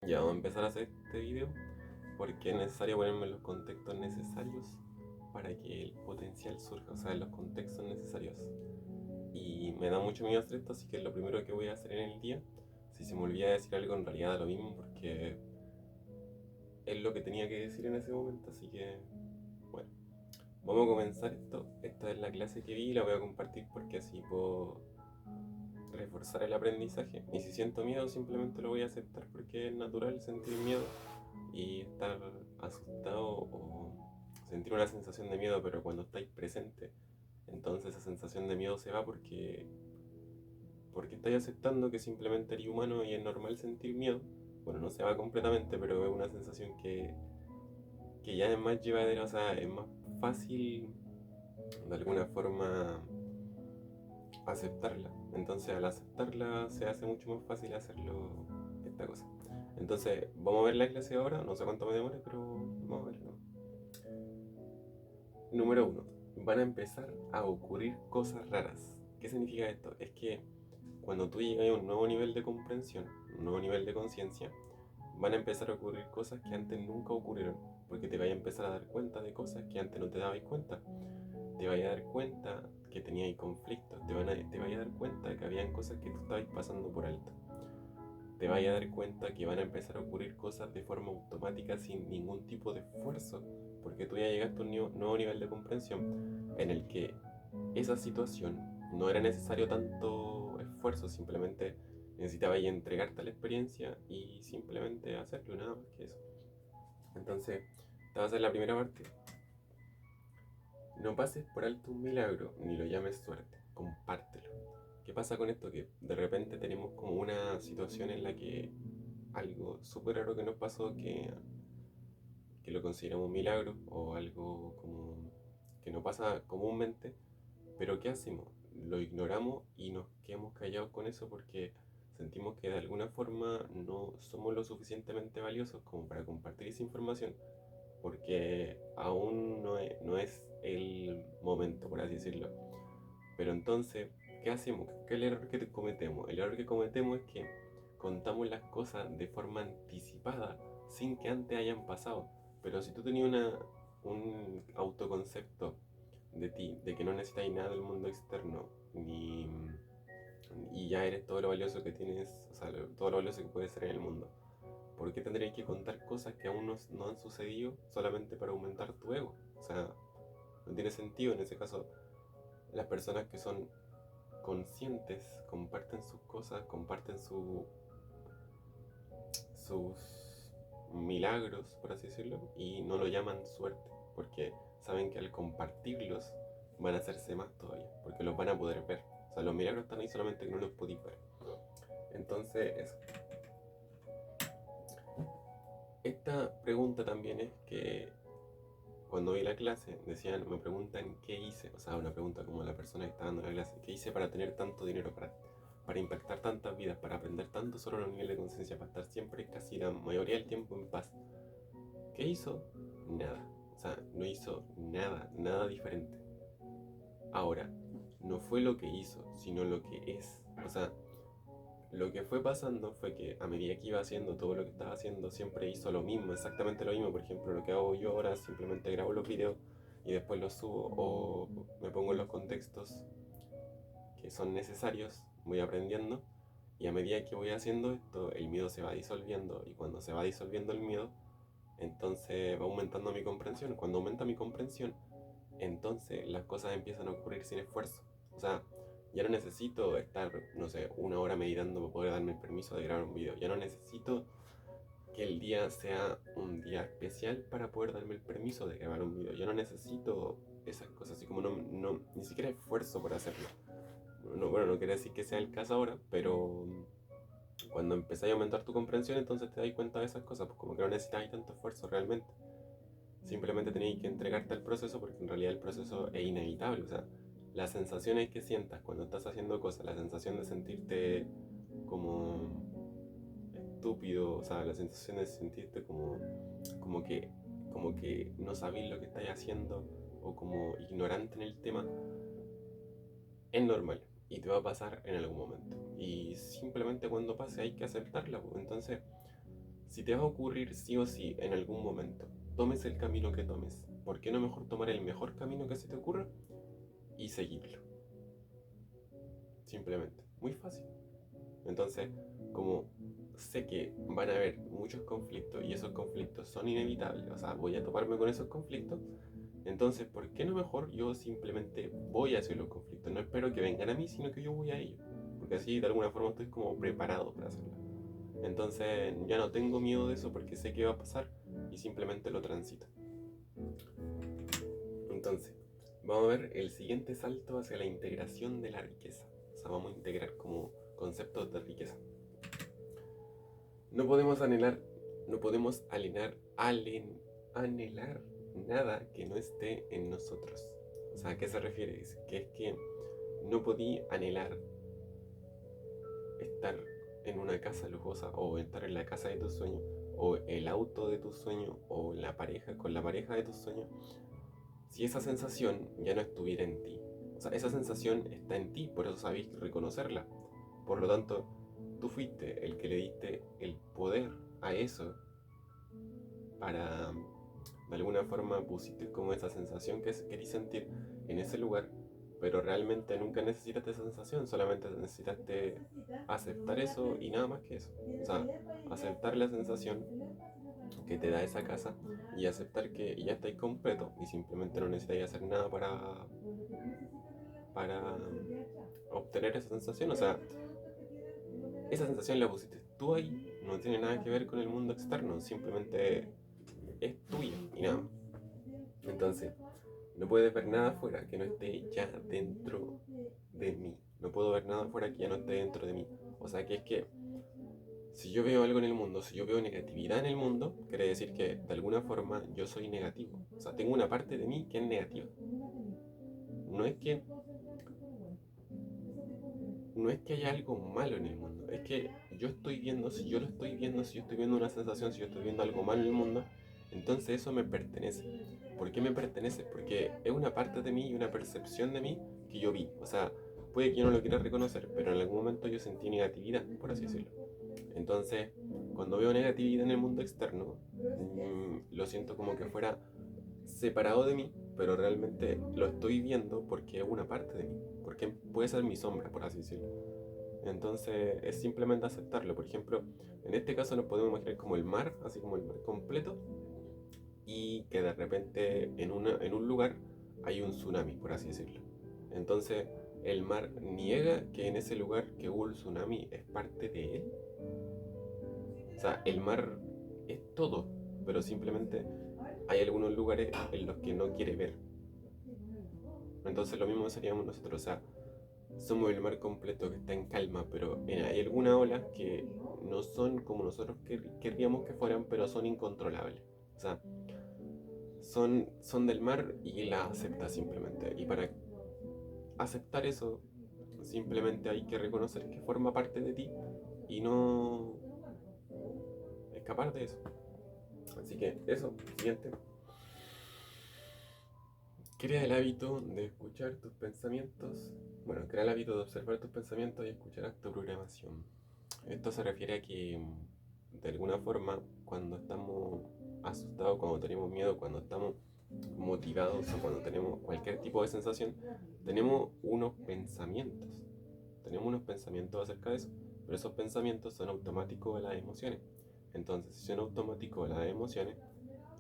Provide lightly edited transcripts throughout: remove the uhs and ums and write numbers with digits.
Ya vamos a empezar a hacer este video porque es necesario ponerme en los contextos necesarios para que el potencial surja, o sea, en los contextos necesarios. Y me da mucho miedo hacer esto, así que es lo primero que voy a hacer en el día. Si se me olvida decir algo, en realidad da lo mismo porque es lo que tenía que decir en ese momento, así que bueno, vamos a comenzar esto. Esta es la clase que vi y la voy a compartir porque así puedo reforzar el aprendizaje. Y si siento miedo, simplemente lo voy a aceptar porque es natural sentir miedo y estar asustado o sentir una sensación de miedo, pero cuando estáis presente, entonces esa sensación de miedo se va porque estáis aceptando que simplemente eres humano y es normal sentir miedo. Bueno, no se va completamente, pero es una sensación que ya es más llevadera, o sea, es más fácil de alguna forma aceptarla. Entonces al aceptarla se hace mucho más fácil hacerlo esta cosa. Entonces, vamos a ver la clase ahora, no sé cuánto me demore, pero vamos a verlo. Número uno, van a empezar a ocurrir cosas raras. ¿Qué significa esto? Es que cuando tú llegas a un nuevo nivel de comprensión, un nuevo nivel de conciencia, van a empezar a ocurrir cosas que antes nunca ocurrieron, porque te vas a empezar a dar cuenta de cosas que antes no te dabas cuenta. Te vas a dar cuenta que tenías conflictos, te vas a dar cuenta que habían cosas que tú estabas pasando por alto. Te vas a dar cuenta que van a empezar a ocurrir cosas de forma automática sin ningún tipo de esfuerzo, porque tú ya llegaste a un nuevo nivel de comprensión en el que esa situación no era necesario tanto esfuerzo, simplemente necesitabas entregarte a la experiencia y simplemente hacerlo, nada más que eso. Entonces, te vas a hacer la primera parte. No pases por alto un milagro, ni lo llames suerte, compártelo. ¿Qué pasa con esto? Que de repente tenemos como una situación en la que algo súper raro que nos pasó que lo consideramos un milagro o algo como que no pasa comúnmente, pero ¿qué hacemos? Lo ignoramos y nos quedamos callados con eso porque sentimos que de alguna forma no somos lo suficientemente valiosos como para compartir esa información porque aún no es el momento, por así decirlo. Pero entonces, ¿qué hacemos? ¿Qué es el error que cometemos? El error que cometemos es que contamos las cosas de forma anticipada sin que antes hayan pasado. Pero si tú tenías un autoconcepto de ti, de que no necesitas nada del mundo externo, ni, y ya eres todo lo valioso que tienes, o sea, todo lo valioso que puedes ser en el mundo, ¿por qué tendrías que contar cosas que aún no han sucedido solamente para aumentar tu ego? O sea, no tiene sentido en ese caso. Las personas que son conscientes comparten sus cosas, comparten sus milagros, por así decirlo, y no lo llaman suerte, porque saben que al compartirlos van a hacerse más todavía, porque los van a poder ver. O sea, los milagros están ahí solamente que no los podéis ver. Entonces, eso. Esta pregunta también es que cuando vi la clase, decían, me preguntan qué hice, o sea, una pregunta como la persona que está dando la clase, ¿qué hice para tener tanto dinero, para impactar tantas vidas, para aprender tanto sobre los niveles de conciencia, para estar siempre, casi la mayoría del tiempo en paz? ¿Qué hizo? Nada. O sea, no hizo nada, nada diferente. Ahora, no fue lo que hizo, sino lo que es. O sea, lo que fue pasando fue que a medida que iba haciendo todo lo que estaba haciendo, siempre hizo lo mismo, exactamente lo mismo. Por ejemplo, lo que hago yo ahora, simplemente grabo los videos y después los subo o me pongo en los contextos que son necesarios, voy aprendiendo y a medida que voy haciendo esto, el miedo se va disolviendo y cuando se va disolviendo el miedo, entonces va aumentando mi comprensión. Cuando aumenta mi comprensión, entonces las cosas empiezan a ocurrir sin esfuerzo. O sea, ya no necesito estar, no sé, una hora meditando para poder darme el permiso de grabar un video. Ya no necesito que el día sea un día especial para poder darme el permiso de grabar un video. Ya no necesito esas cosas, así como ni siquiera esfuerzo por hacerlo. No, bueno, no quiere decir que sea el caso ahora, pero cuando empecé a aumentar tu comprensión, entonces te das cuenta de esas cosas, pues como que no necesitas tanto esfuerzo realmente. Simplemente tenéis que entregarte al proceso porque en realidad el proceso es inevitable. O sea, las sensaciones que sientas cuando estás haciendo cosas, la sensación de sentirte como estúpido, o sea, la sensación de sentirte como que, como que no sabéis lo que estáis haciendo o como ignorante en el tema, es normal y te va a pasar en algún momento. Y simplemente cuando pase hay que aceptarla. Pues. Entonces, Si te va a ocurrir sí o sí en algún momento, tomes el camino que tomes, ¿por qué no mejor tomar el mejor camino que se te ocurra y seguirlo? Simplemente, muy fácil. Entonces, como sé que van a haber muchos conflictos y esos conflictos son inevitables, o sea, voy a toparme con esos conflictos, entonces, ¿por qué no mejor yo simplemente voy hacia los conflictos? No espero que vengan a mí, sino que yo voy a ellos. Porque así de alguna forma estoy como preparado para hacerlo. Entonces ya no tengo miedo de eso porque sé que va a pasar y simplemente lo transito. Entonces, vamos a ver el siguiente salto hacia la integración de la riqueza. O sea, vamos a integrar como conceptos de riqueza. No podemos anhelar, no podemos anhelar nada que no esté en nosotros. O sea, ¿a qué se refiere? Dice que es que no podí anhelar estar en una casa lujosa o estar en la casa de tus sueños o el auto de tus sueños o la pareja con la pareja de tus sueños si esa sensación ya no estuviera en ti. O sea, esa sensación está en ti, por eso sabéis reconocerla. Por lo tanto, tú fuiste el que le diste el poder a eso para, de alguna forma, pusiste como esa sensación que querías sentir en ese lugar, pero realmente nunca necesitaste esa sensación, solamente necesitaste aceptar eso y nada más que eso. O sea, aceptar la sensación que te da esa casa y aceptar que ya estáis completo y simplemente no necesitáis hacer nada para obtener esa sensación. O sea, esa sensación la pusiste tú ahí, no tiene nada que ver con el mundo externo, simplemente es tuya y nada más. Entonces, no puedes ver nada afuera que no esté ya dentro de mí. No puedo ver nada afuera que ya no esté dentro de mí. O sea, que es que si yo veo algo en el mundo, si yo veo negatividad en el mundo, quiere decir que de alguna forma yo soy negativo. O sea, tengo una parte de mí que es negativa. No es que, no es que haya algo malo en el mundo, es que yo estoy viendo, si yo lo estoy viendo, si yo estoy viendo una sensación, si yo estoy viendo algo malo en el mundo, entonces eso me pertenece. ¿Por qué me pertenece? Porque es una parte de mí y una percepción de mí que yo vi. O sea, puede que yo no lo quiera reconocer, pero en algún momento yo sentí negatividad, por así decirlo. Entonces, cuando veo negatividad en el mundo externo, lo siento como que fuera separado de mí, pero realmente lo estoy viendo porque es una parte de mí, porque puede ser mi sombra, por así decirlo. Entonces, es simplemente aceptarlo. Por ejemplo, en este caso nos podemos imaginar como el mar, así como el mar completo, y que de repente en un lugar hay un tsunami, por así decirlo. Entonces, el mar niega que en ese lugar que hubo el tsunami es parte de él. O sea, el mar es todo, pero simplemente hay algunos lugares en los que no quiere ver. Entonces lo mismo seríamos nosotros, o sea, somos el mar completo que está en calma, pero hay algunas olas que no son como nosotros querríamos que fueran, pero son incontrolables. O sea, son del mar y la acepta simplemente. Y para aceptar eso, simplemente hay que reconocer que forma parte de ti y no escapar de eso. Así que eso, siguiente. Crea el hábito de escuchar tus pensamientos. Bueno, crea el hábito de observar tus pensamientos y escuchar autoprogramación. Esto se refiere a que, de alguna forma, cuando estamos asustados, cuando tenemos miedo, cuando estamos motivados o cuando tenemos cualquier tipo de sensación, tenemos unos pensamientos. Tenemos unos pensamientos acerca de eso, pero esos pensamientos son automáticos de las emociones. Entonces, si son automáticos de las emociones,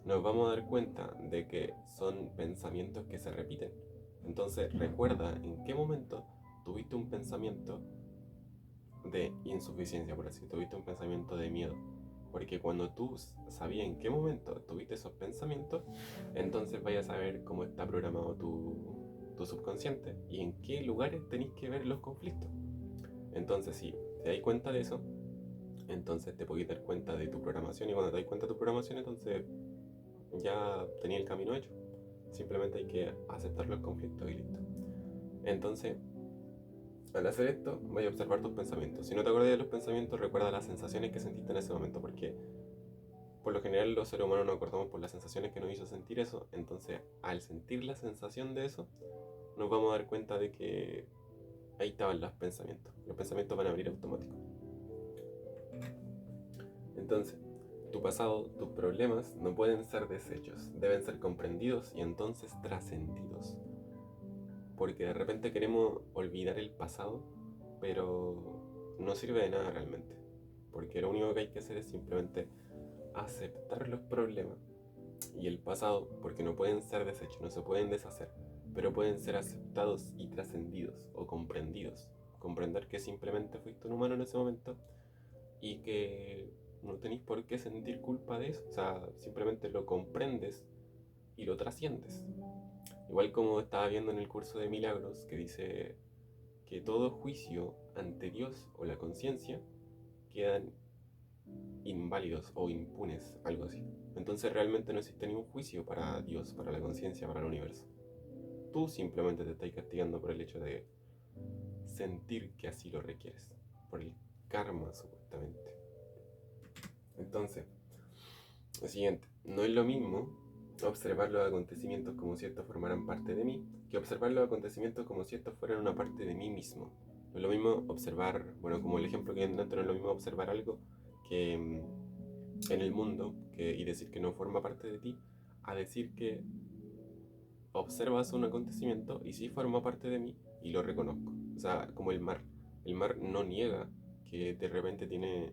nos vamos a dar cuenta de que son pensamientos que se repiten. Entonces, recuerda en qué momento tuviste un pensamiento de insuficiencia, por así, tuviste un pensamiento de miedo. Porque cuando tú sabías en qué momento tuviste esos pensamientos, entonces vayas a saber cómo está programado tu subconsciente y en qué lugares tenéis que ver los conflictos. Entonces, si te das cuenta de eso, entonces te podéis dar cuenta de tu programación y cuando te das cuenta de tu programación, entonces ya tenía el camino hecho. Simplemente hay que aceptar los conflictos y listo. Entonces, al hacer esto, voy a observar tus pensamientos. Si no te acuerdas de los pensamientos, recuerda las sensaciones que sentiste en ese momento, porque por lo general los seres humanos nos acordamos por las sensaciones que nos hizo sentir eso. Entonces, al sentir la sensación de eso, nos vamos a dar cuenta de que ahí estaban los pensamientos. Los pensamientos van a abrir automático. Entonces, tu pasado, tus problemas no pueden ser deshechos, deben ser comprendidos y entonces trascendidos. Porque de repente queremos olvidar el pasado, pero no sirve de nada realmente. Porque lo único que hay que hacer es simplemente aceptar los problemas y el pasado, porque no pueden ser deshechos, no se pueden deshacer, pero pueden ser aceptados y trascendidos o comprendidos. Comprender que simplemente fuiste un humano en ese momento y que no tenéis por qué sentir culpa de eso, o sea, simplemente lo comprendes y lo trasciendes. Igual como estaba viendo en el curso de Milagros, que dice que todo juicio ante Dios o la conciencia quedan inválidos o impunes, algo así. Entonces realmente no existe ningún juicio para Dios, para la conciencia, para el universo. Tú simplemente te estás castigando por el hecho de sentir que así lo requieres, por el karma supuestamente. Entonces, lo siguiente, no es lo mismo observar los acontecimientos como si estos formaran parte de mí, que observar los acontecimientos como si estos fueran una parte de mí mismo. No es lo mismo observar, bueno, como el ejemplo que antes, no es lo mismo observar algo que en el mundo y decir que no forma parte de ti, a decir que observas un acontecimiento y sí forma parte de mí y lo reconozco. O sea, como el mar. El mar no niega que de repente tiene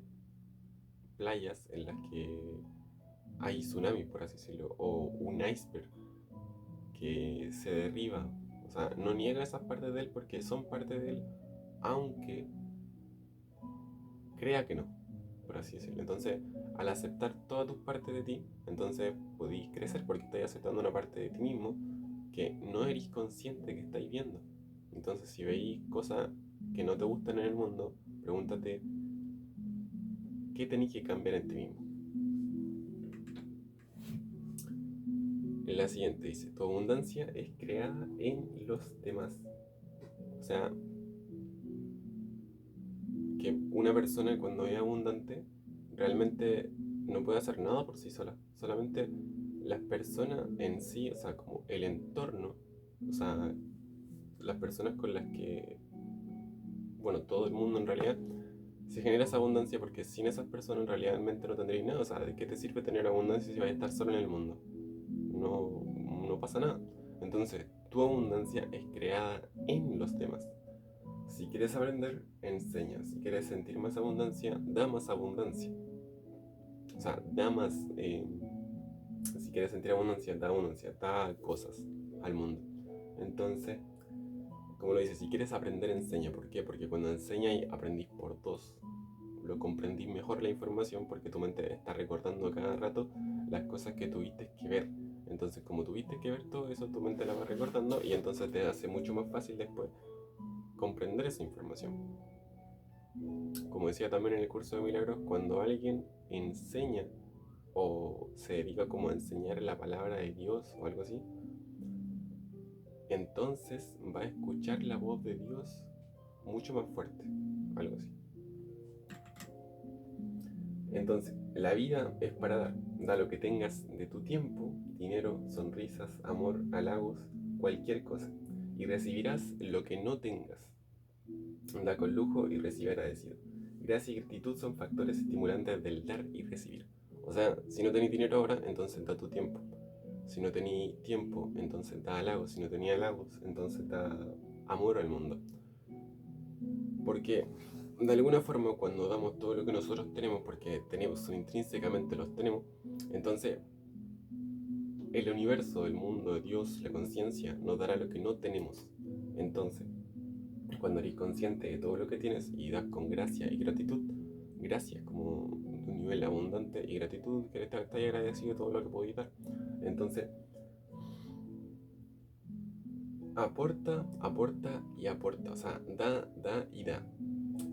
playas en las que hay tsunamis, por así decirlo, o un iceberg que se derriba. O sea, no niega esas partes de él porque son parte de él, aunque crea que no, por así decirlo. Entonces, al aceptar todas tus partes de ti, entonces podéis crecer porque estás aceptando una parte de ti mismo que no eres consciente que estáis viendo. Entonces, si veis cosas que no te gustan en el mundo, pregúntate qué tenéis que cambiar en ti mismo. En la siguiente dice, tu abundancia es creada en los demás. O sea, que una persona cuando es abundante realmente no puede hacer nada por sí sola. Solamente las personas en sí, o sea, como el entorno, o sea, las personas con las que, bueno, todo el mundo en realidad, se genera esa abundancia porque sin esas personas realmente no tendréis nada. O sea, ¿de qué te sirve tener abundancia si vas a estar solo en el mundo? No, no pasa nada. Entonces, tu abundancia es creada en los demás. Si quieres aprender, enseña. Si quieres sentir más abundancia, da más abundancia. O sea, da más. Si quieres sentir abundancia, da cosas al mundo. Entonces, como lo dice, si quieres aprender, enseña. ¿Por qué? Porque cuando enseñas aprendís por dos. Lo comprendís mejor la información porque tu mente está recordando cada rato las cosas que tuviste que ver. Entonces, como tuviste que ver todo eso, tu mente la va recordando y entonces te hace mucho más fácil después comprender esa información. Como decía también en el curso de Milagros, cuando alguien enseña o se dedica como a enseñar la palabra de Dios o algo así, entonces va a escuchar la voz de Dios mucho más fuerte, algo así. Entonces, la vida es para dar. Da lo que tengas de tu tiempo, dinero, sonrisas, amor, halagos, cualquier cosa. Y recibirás lo que no tengas. Da con lujo y recibe agradecido. Gracia y gratitud son factores estimulantes del dar y recibir. O sea, si no tenéis dinero ahora, entonces da tu tiempo. Si no tenéis tiempo, entonces da halagos. Si no tenéis halagos, entonces da amor al mundo. Porque de alguna forma cuando damos todo lo que nosotros tenemos, porque tenemos intrínsecamente los tenemos, entonces el universo, el mundo, Dios, la conciencia nos dará lo que no tenemos. Entonces, cuando eres consciente de todo lo que tienes y das con gracia y gratitud, gracia como un nivel abundante y gratitud que estás agradecido de todo lo que podéis dar. Entonces, aporta, aporta y aporta, o sea, da y da.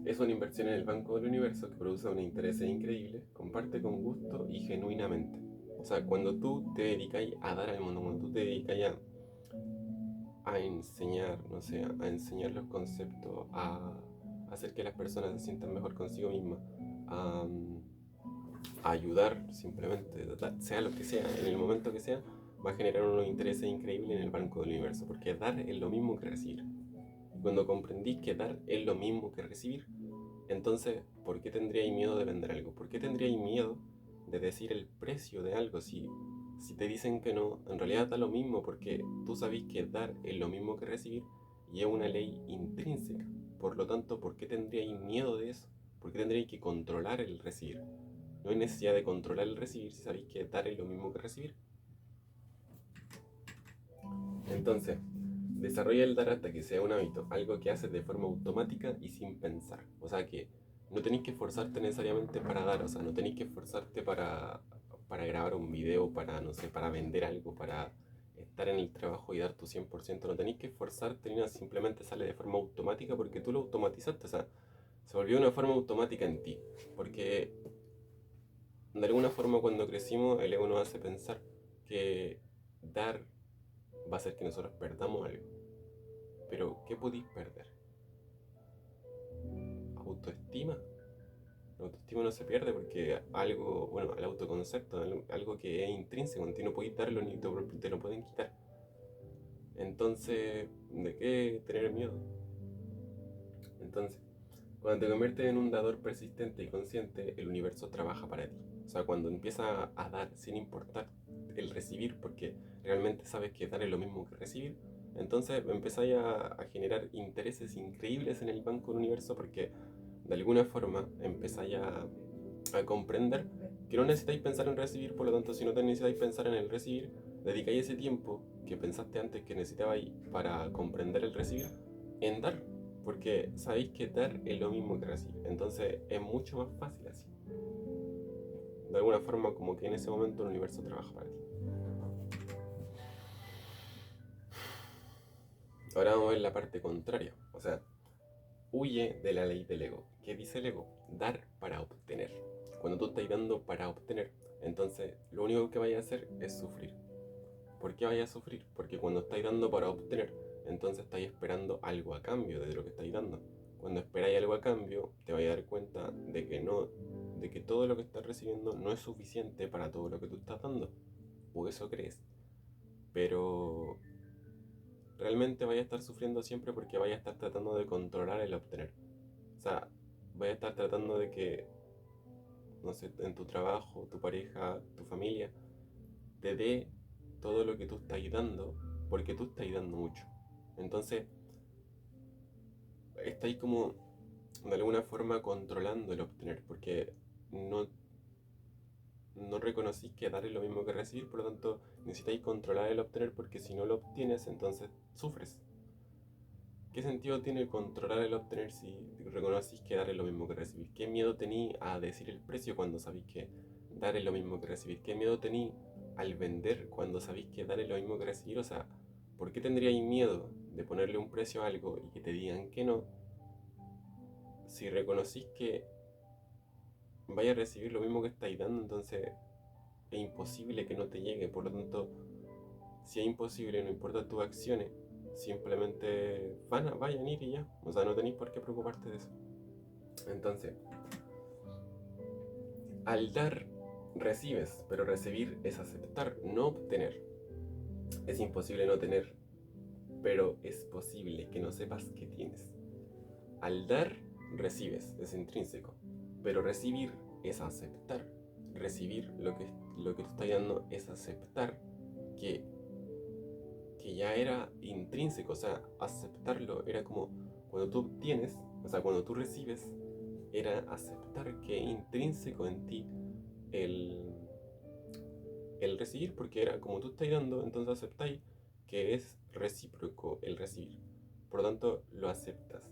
Es una inversión en el banco del universo que produce un interés increíble, comparte con gusto y genuinamente. O sea, cuando tú te dedicas a dar al mundo, cuando tú te dedicas a enseñar, no sé, a enseñar los conceptos, a hacer que las personas se sientan mejor consigo mismas, a ayudar simplemente, sea lo que sea, en el momento que sea, va a generar unos intereses increíbles en el banco del universo, porque dar es lo mismo que recibir. Y cuando comprendís que dar es lo mismo que recibir, entonces, ¿por qué tendríais miedo de vender algo? ¿Por qué tendríais miedo de decir el precio de algo. Si te dicen que no, en realidad da lo mismo, porque tú sabes que dar es lo mismo que recibir y es una ley intrínseca. Por lo tanto, ¿por qué tendríais miedo de eso? ¿Por qué tendríais que controlar el recibir? No hay necesidad de controlar el recibir si sabéis que dar es lo mismo que recibir. Entonces, desarrolla el dar hasta que sea un hábito, algo que haces de forma automática y sin pensar. O sea que no tenéis que esforzarte necesariamente para dar, o sea, no tenéis que esforzarte para grabar un video, para, no sé, para vender algo, para estar en el trabajo y dar tu 100%. No tenéis que esforzarte ni nada, simplemente sale de forma automática porque tú lo automatizaste, o sea, se volvió una forma automática en ti. Porque de alguna forma cuando crecimos el ego nos hace pensar que dar va a hacer que nosotros perdamos algo. Pero, ¿qué podéis perder? Autoestima. La autoestima no se pierde porque algo, bueno, el autoconcepto, algo que es intrínseco, en ti no podéis darlo ni te lo pueden quitar. Entonces, ¿de qué tener miedo? Entonces, cuando te conviertes en un dador persistente y consciente, el universo trabaja para ti. O sea, cuando empiezas a dar sin importar el recibir, porque realmente sabes que dar es lo mismo que recibir, entonces empezáis a generar intereses increíbles en el banco del universo porque de alguna forma empezáis a comprender que no necesitáis pensar en recibir, por lo tanto, si no te necesitáis pensar en el recibir, dedicáis ese tiempo que pensaste antes que necesitabais para comprender el recibir en dar, porque sabéis que dar es lo mismo que recibir, entonces es mucho más fácil así. De alguna forma, como que en ese momento el universo trabaja para ti. Ahora vamos a ver la parte contraria, o sea, huye de la ley del ego. ¿Qué dice el ego? Dar para obtener. Cuando tú estás dando para obtener, entonces lo único que vayas a hacer es sufrir. ¿Por qué vayas a sufrir? Porque cuando estáis dando para obtener, entonces estáis esperando algo a cambio de lo que estáis dando. Cuando esperáis algo a cambio, te vais a dar cuenta de que no, de que todo lo que estás recibiendo no es suficiente para todo lo que tú estás dando. O eso crees. Pero realmente vais a estar sufriendo siempre porque vais a estar tratando de controlar el obtener. O sea, vais a estar tratando de que, no sé, en tu trabajo, tu pareja, tu familia, te dé todo lo que tú estás dando, porque tú estás dando mucho. Entonces, estáis como de alguna forma controlando el obtener, porque no, no reconocís que dar es lo mismo que recibir, por lo tanto necesitáis controlar el obtener, porque si no lo obtienes, entonces sufres. ¿Qué sentido tiene controlar el obtener si reconocís que dar es lo mismo que recibir? ¿Qué miedo tení a decir el precio cuando sabéis que dar es lo mismo que recibir? ¿Qué miedo tení al vender cuando sabéis que dar es lo mismo que recibir? O sea, ¿por qué tendríais miedo de ponerle un precio a algo y que te digan que no si reconocís que vaya a recibir lo mismo que estáis dando? Entonces es imposible que no te llegue. Por lo tanto, si es imposible, no importa tus acciones, simplemente vayan a ir y ya. O sea, no tenéis por qué preocuparte de eso. Entonces, al dar, recibes, pero recibir es aceptar, no obtener. Es imposible no tener, pero es posible que no sepas que tienes. Al dar, recibes, es intrínseco, pero recibir es aceptar. Recibir lo que tú estás dando es aceptar que ya era intrínseco, o sea, aceptarlo era como cuando tú obtienes, o sea, cuando tú recibes, era aceptar que es intrínseco en ti el, el recibir, porque era como tú estás dando, entonces aceptáis que es recíproco el recibir. Por lo tanto, lo aceptas.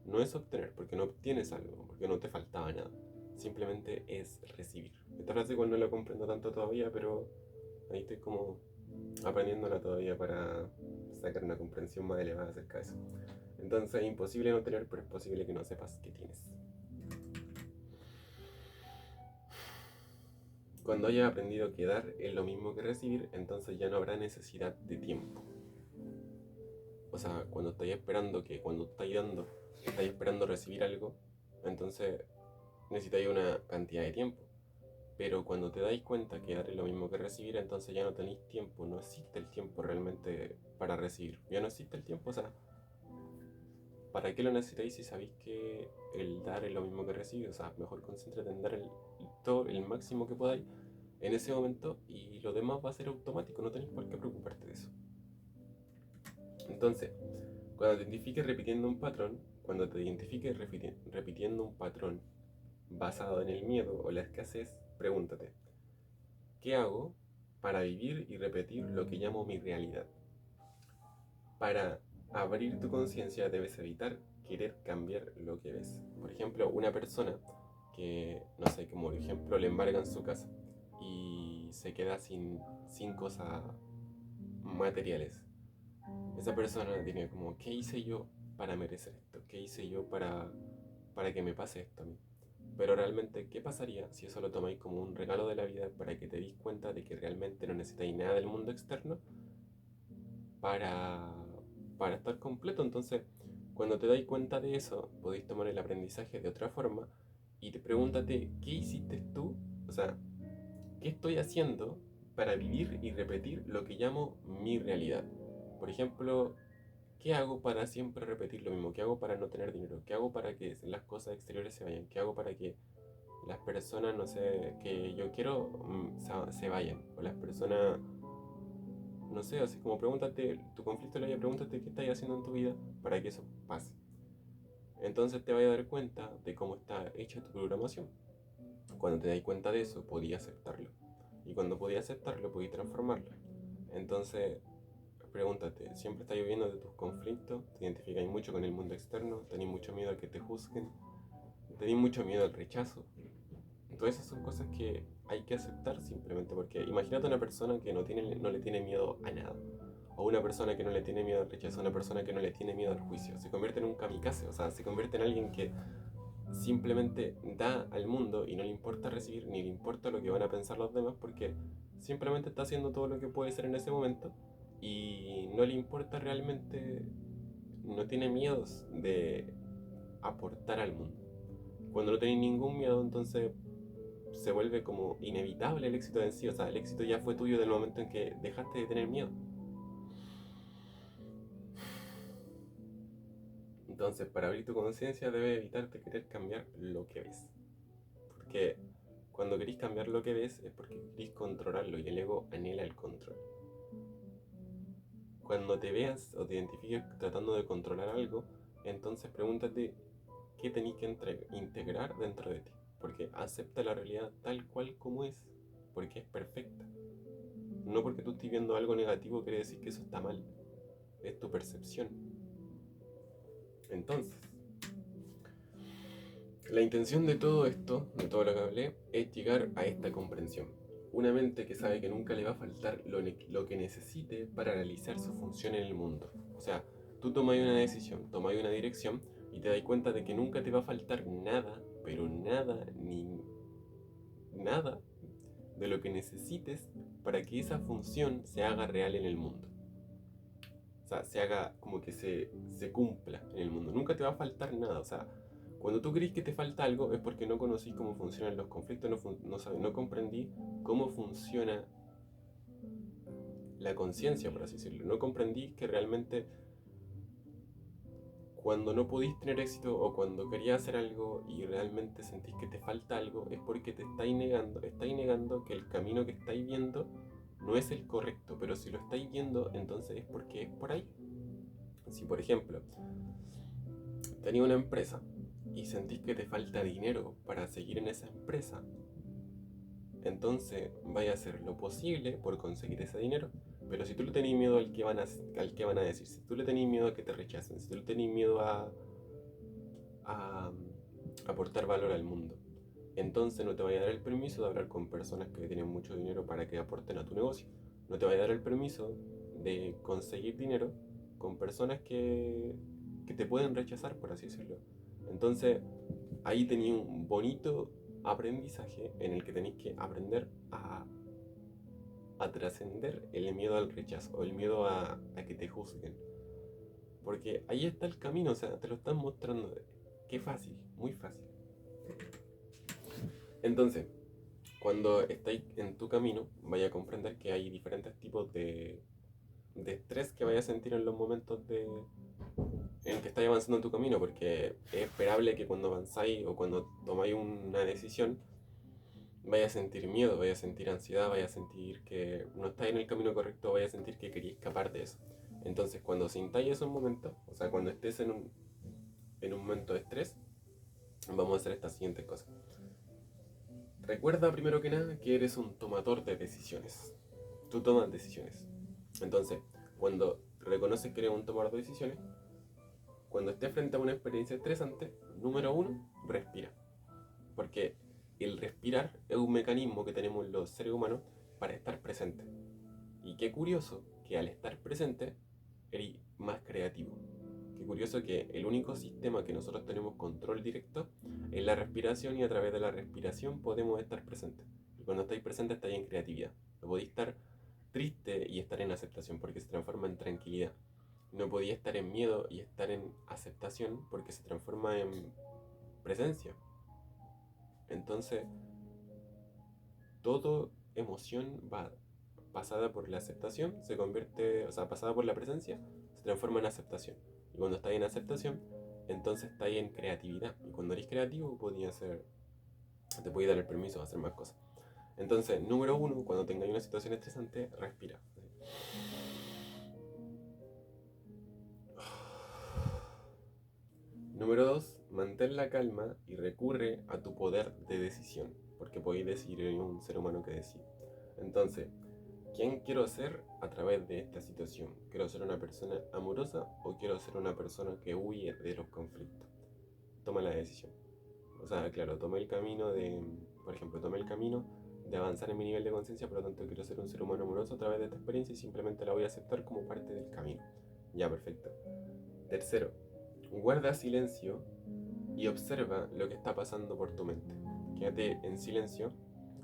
No es obtener, porque no obtienes algo, porque no te faltaba nada. Simplemente es recibir. Esta frase igual no la comprendo tanto todavía, pero ahí estoy como aprendiéndola todavía para sacar una comprensión más elevada acerca de eso. Entonces es imposible no tener, pero es posible que no sepas que tienes. Cuando hayas aprendido que dar es lo mismo que recibir, entonces ya no habrá necesidad de tiempo. O sea, cuando estáis esperando que cuando estáis dando, estáis esperando recibir algo, entonces necesitáis una cantidad de tiempo. Pero cuando te dais cuenta que dar es lo mismo que recibir, entonces ya no tenéis tiempo, no existe el tiempo realmente para recibir. Ya no existe el tiempo, o sea, ¿para qué lo necesitáis si sabéis que el dar es lo mismo que recibir? O sea, mejor concéntrate en dar todo el máximo que podáis en ese momento y lo demás va a ser automático, no tenés por qué preocuparte de eso. Entonces, cuando te identifiques repitiendo un patrón, cuando te identifiques repitiendo un patrón basado en el miedo o la escasez, pregúntate, ¿qué hago para vivir y repetir lo que llamo mi realidad? Para abrir tu conciencia debes evitar querer cambiar lo que ves. Por ejemplo, una persona que, no sé, como por ejemplo le embargan su casa y se queda sin cosas materiales. Esa persona diría como, ¿qué hice yo para merecer esto? ¿Qué hice yo para que me pase esto a mí? Pero realmente, ¿qué pasaría si eso lo tomáis como un regalo de la vida para que te des cuenta de que realmente no necesitáis nada del mundo externo para, para estar completo? Entonces, cuando te dais cuenta de eso, podéis tomar el aprendizaje de otra forma y te pregúntate, ¿qué hiciste tú? O sea, ¿qué estoy haciendo para vivir y repetir lo que llamo mi realidad? Por ejemplo, ¿qué hago para siempre repetir lo mismo? ¿Qué hago para no tener dinero? ¿Qué hago para que las cosas exteriores se vayan? ¿Qué hago para que las personas, no sé, que yo quiero se vayan? O las personas, no sé, así como pregúntate, tu conflicto de la vida, pregúntate qué estás haciendo en tu vida para que eso pase. Entonces te vas a dar cuenta de cómo está hecha tu programación. Cuando te das cuenta de eso, podías aceptarlo. Y cuando podías aceptarlo, podías transformarlo. Entonces, pregúntate, ¿siempre estás viviendo de tus conflictos? ¿Te identificas mucho con el mundo externo? ¿Tenés mucho miedo a que te juzguen? ¿Tenés mucho miedo al rechazo? Todas esas son cosas que hay que aceptar simplemente porque imagínate una persona que no le tiene miedo a nada. O una persona que no le tiene miedo al rechazo, una persona que no le tiene miedo al juicio. Se convierte en un kamikaze, o sea, se convierte en alguien que simplemente da al mundo y no le importa recibir ni le importa lo que van a pensar los demás porque simplemente está haciendo todo lo que puede ser en ese momento y no le importa realmente, no tiene miedos de aportar al mundo. Cuando no tenés ningún miedo, entonces se vuelve como inevitable el éxito en sí, o sea, el éxito ya fue tuyo del momento en que dejaste de tener miedo. Entonces, para abrir tu conciencia debes evitarte querer cambiar lo que ves. Porque cuando querís cambiar lo que ves es porque querís controlarlo y el ego anhela el control. Cuando te veas o te identifiques tratando de controlar algo, entonces pregúntate qué tenés que integrar dentro de ti. Porque acepta la realidad tal cual como es, porque es perfecta. No porque tú estés viendo algo negativo quiere decir que eso está mal. Es tu percepción. Entonces, la intención de todo esto, de todo lo que hablé, es llegar a esta comprensión. Una mente que sabe que nunca le va a faltar lo que necesite para realizar su función en el mundo. O sea, tú tomas una decisión, tomas una dirección y te das cuenta de que nunca te va a faltar nada, pero nada, ni nada de lo que necesites para que esa función se haga real en el mundo. O sea, se haga como que se cumpla en el mundo. Nunca te va a faltar nada. O sea, cuando tú crees que te falta algo es porque no conocís cómo funcionan los conflictos, no comprendí cómo funciona la conciencia, por así decirlo. No comprendí que realmente cuando no podís tener éxito o cuando querías hacer algo y realmente sentís que te falta algo es porque estáis negando que el camino que estáis viendo no es el correcto, pero si lo estáis viendo entonces es porque es por ahí. Si por ejemplo tenéis una empresa y sentís que te falta dinero para seguir en esa empresa, entonces vaya a hacer lo posible por conseguir ese dinero. Pero si tú le tenés miedo al que van a decir, si tú le tenés miedo a que te rechacen, si tú le tenés miedo a aportar valor al mundo, entonces no te vaya a dar el permiso de hablar con personas que tienen mucho dinero para que aporten a tu negocio. No te vaya a dar el permiso de conseguir dinero con personas que te pueden rechazar, por así decirlo. Entonces, ahí tenía un bonito aprendizaje en el que tenéis que aprender a trascender el miedo al rechazo o el miedo a que te juzguen. Porque ahí está el camino, o sea, te lo están mostrando. Qué fácil, muy fácil. Entonces, cuando estáis en tu camino, vaya a comprender que hay diferentes tipos de estrés que vayas a sentir en los momentos en que estáis avanzando en tu camino, porque es esperable que cuando avanzáis o cuando tomáis una decisión, vaya a sentir miedo, vaya a sentir ansiedad, vaya a sentir que no estáis en el camino correcto, vaya a sentir que queréis escapar de eso. Entonces, cuando sintáis esos momentos, o sea, cuando estés en un momento de estrés, vamos a hacer estas siguientes cosas. Recuerda primero que nada que eres un tomador de decisiones. Tú tomas decisiones. Entonces, cuando reconoces que eres un tomador de decisiones, cuando estés frente a una experiencia estresante, número uno, respira. Porque el respirar es un mecanismo que tenemos los seres humanos para estar presentes. Y qué curioso que al estar presente eres más creativo. Qué curioso que el único sistema que nosotros tenemos control directo es la respiración, y a través de la respiración podemos estar presentes. Y cuando estáis presentes estáis en creatividad. No podéis estar triste y estar en aceptación porque se transforma en tranquilidad. No podía estar en miedo y estar en aceptación porque se transforma en presencia. Entonces, toda emoción va pasada por la aceptación, se convierte, o sea, pasada por la presencia, se transforma en aceptación. Y cuando estáis en aceptación, entonces estáis en creatividad. Y cuando eres creativo, te podéis dar el permiso de hacer más cosas. Entonces, número uno, cuando tengáis una situación estresante, respira. Número 2, mantén la calma y recurre a tu poder de decisión, porque podéis decidir, en un ser humano que decide. Entonces, ¿quién quiero ser a través de esta situación? ¿Quiero ser una persona amorosa o quiero ser una persona que huye de los conflictos? Toma la decisión. O sea, claro, por ejemplo, tomé el camino de avanzar en mi nivel de conciencia, por lo tanto quiero ser un ser humano amoroso a través de esta experiencia y simplemente la voy a aceptar como parte del camino. Ya, perfecto. Tercero, guarda silencio y observa lo que está pasando por tu mente. Quédate en silencio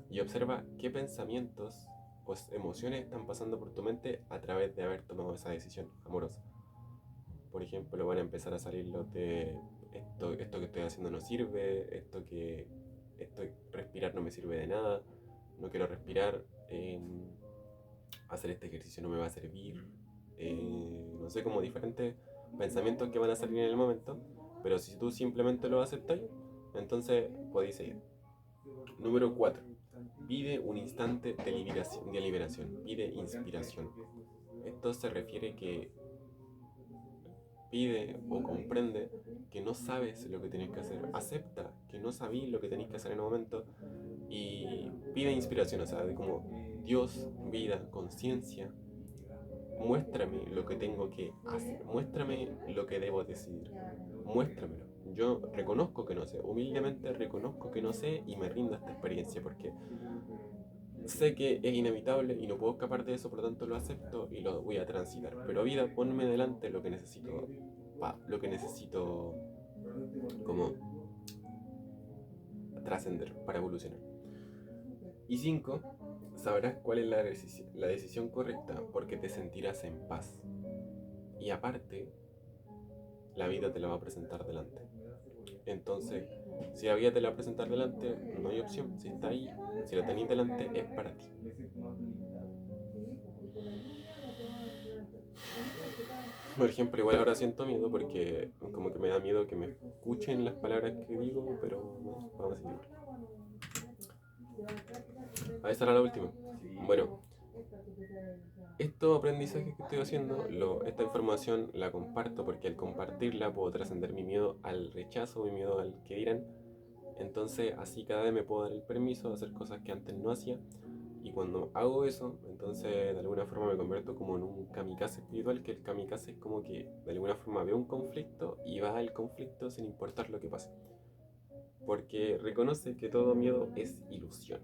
y observa qué pensamientos o emociones están pasando por tu mente a través de haber tomado esa decisión amorosa. Por ejemplo, van a empezar a salir los de esto que estoy haciendo no sirve, esto respirar no me sirve de nada, no quiero respirar, hacer este ejercicio no me va a servir, no sé, como diferentes pensamientos que van a salir en el momento, pero si tú simplemente lo aceptas, entonces podéis seguir. Número 4. Pide un instante de liberación, pide inspiración. Esto se refiere que pide o comprende que no sabes lo que tienes que hacer, acepta que no sabéis lo que tenéis que hacer en el momento y pide inspiración, o sea, de como Dios, vida, conciencia, muéstrame lo que tengo que hacer, muéstrame lo que debo decidir, muéstramelo. Yo reconozco que no sé, humildemente reconozco que no sé y me rindo a esta experiencia porque sé que es inevitable y no puedo escapar de eso, por lo tanto lo acepto y lo voy a transitar. Pero vida, ponme delante lo que necesito como trascender para evolucionar. Y 5, sabrás cuál es la decisión correcta porque te sentirás en paz. Y aparte, la vida te la va a presentar delante. Entonces, si la vida te la va a presentar delante, no hay opción. Si está ahí, si la tenéis delante, es para ti. Por ejemplo, igual ahora siento miedo porque como que me da miedo que me escuchen las palabras que digo, pero bueno, vamos a seguir. Esa era la última. Bueno, estos aprendizajes que estoy haciendo, esta información la comparto porque al compartirla puedo trascender mi miedo al rechazo, mi miedo al que dirán. Entonces así cada vez me puedo dar el permiso de hacer cosas que antes no hacía. Y cuando hago eso, entonces de alguna forma me convierto como en un kamikaze espiritual, que el kamikaze es como que de alguna forma ve un conflicto y va al conflicto sin importar lo que pase. Porque reconoce que todo miedo es ilusión.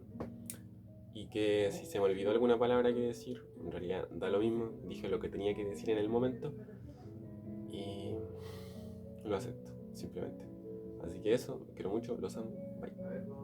Y que si se me olvidó alguna palabra que decir, en realidad da lo mismo, dije lo que tenía que decir en el momento y lo acepto, simplemente. Así que eso, quiero mucho, los amo, bye.